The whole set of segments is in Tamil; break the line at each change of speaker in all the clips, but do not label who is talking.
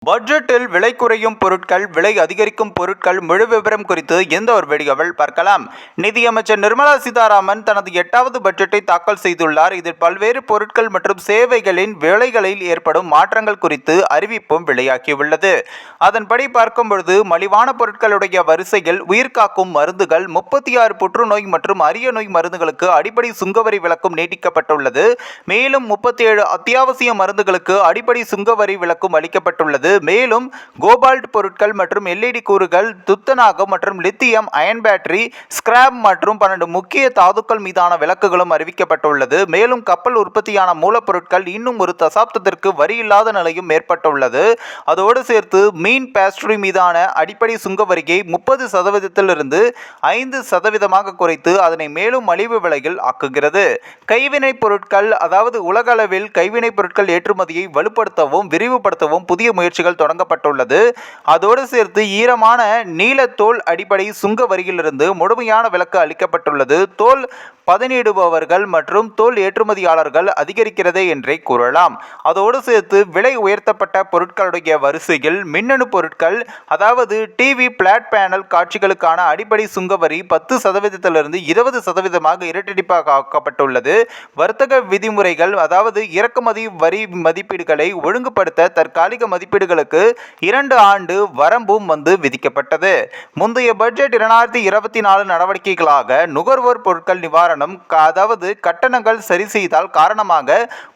பட்ஜெட்டில் விலை குறையும் பொருட்கள், விலை அதிகரிக்கும் பொருட்கள் முழு விவரம் குறித்து இந்த ஒரு வீடியோவில் பார்க்கலாம். நிதியமைச்சர் நிர்மலா சீதாராமன் தனது 8வது பட்ஜெட்டை தாக்கல் செய்துள்ளார். இதில் பல்வேறு பொருட்கள் மற்றும் சேவைகளின் விலைகளில் ஏற்படும் மாற்றங்கள் குறித்து அறிவிப்பும் வெளியாகியுள்ளது. அதன்படி பார்க்கும்பொழுது மலிவான பொருட்களுடைய வரிசையில் உயிர்காக்கும் மருந்துகள், 36 புற்றுநோய் மற்றும் அரிய நோய் மருந்துகளுக்கு அடிப்படை சுங்கவரி விலக்கும் நீட்டிக்கப்பட்டுள்ளது. மேலும் 37 அத்தியாவசிய மருந்துகளுக்கு அடிப்படை சுங்கவரி விலக்கும் அளிக்கப்பட்டுள்ளது. மேலும் கோபால்ட் பொருட்கள் மற்றும் எல்இடி கூறுகள், துத்தநாகம் மற்றும் லித்தியம் அயன் பேட்டரி, ஸ்கிராப் மற்றும் 12 முக்கிய தாதுக்கள் மீதான விலக்குகளும் அறிவிக்கப்பட்டுள்ளது. மேலும் கப்பல் உற்பத்தியான மூலப்பொருட்கள் இன்னும் ஒரு தசாப்தத்திற்கு வரி இல்லாத நிலையும் ஏற்பட்டுள்ளது. அதோடு சேர்த்து மீன் பேஸ்ட்ரி மீதான அடிப்படை சுங்க வரியை 30% 5% குறைத்து அதனை மேலும் மலிவு விலையில் ஆக்குகிறது. கைவினைப் பொருட்கள், அதாவது உலக அளவில் கைவினைப் பொருட்கள் ஏற்றுமதியை வலுப்படுத்தவும் விரிவுபடுத்தவும் புதிய முயற்சிகள் தொடங்கப்பட்டுள்ளது. அதோடு சேர்த்து ஈரமான நீல தோல் அடிப்படை சுங்க வரியிலிருந்து முழுமையான விலக்கு அளிக்கப்பட்டுள்ளது. தோல் பதனிடுபவர்கள் மற்றும் தோல் ஏற்றுமதியாளர்கள் அதிகரிக்கிறதே என்றே கூறலாம். அதோடு சேர்த்து விலை உயர்த்தப்பட்ட பொருட்களுடைய வரிசையில் மின்னணு பொருட்கள், அதாவது டிவி பிளாட் பேனல் காட்சிகளுக்கான அடிப்படை சுங்கவரி 10% 20% இரட்டிப்பாக ஆக்கப்பட்டுள்ளது. வர்த்தக விதிமுறைகள், அதாவது இறக்குமதி வரி மதிப்பீடுகளை ஒழுங்குபடுத்த தற்காலிக மதிப்பீடுகளுக்கு 2 ஆண்டு வரம்பும் விதிக்கப்பட்டது. முந்தைய பட்ஜெட் 2024 நடவடிக்கைகளாக நுகர்வோர் பொருட்கள் நிவாரணம், அதாவது கட்டணங்கள் சரி செய்தால் காரணமாக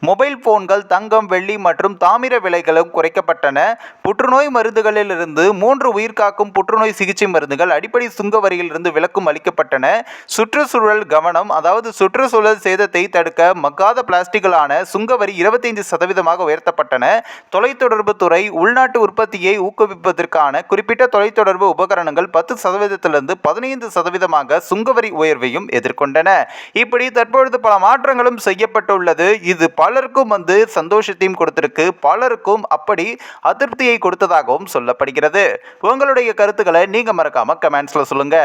மொபைல் போன்கள், தங்கம், வெள்ளி மற்றும் தாமிர விலைகளும் குறைக்கப்பட்டன. புற்றுநோய் மருந்துகளில் இருந்து 3 உயிர்காக்கும் புற்றுநோய் சிகிச்சை மருந்துகள் அடிப்படை சுங்க வரியிலிருந்து விலக்கும் அளிக்கப்பட்டன. சுற்றுச்சூழல் கவனம், அதாவது சுற்றுச்சூழல் சேதத்தை தடுக்க மக்காத பிளாஸ்டிக்கலான சுங்கவரி 25% உயர்த்தப்பட்டன. தொலைத்தொடர்பு துறை உள்நாட்டு உற்பத்தியை ஊக்குவிப்பதற்கான குறிப்பிட்ட தொலைத்தொடர்பு உபகரணங்கள் 10% 15% சுங்கவரி உயர்வையும் எதிர்கொண்டன. இப்படி தற்பொழுது பல மாற்றங்களும் செய்யப்பட்டுள்ளது. இது பலருக்கும் சந்தோஷத்தையும் கொடுத்திருக்கு, பலருக்கும் அப்படி அதிருப்தியை கொடுத்ததாகவும் சொல்லப்படுகிறது. உங்களுடைய கருத்துக்களை நீங்க மறக்காம கமெண்ட்ஸ்ல சொல்லுங்க.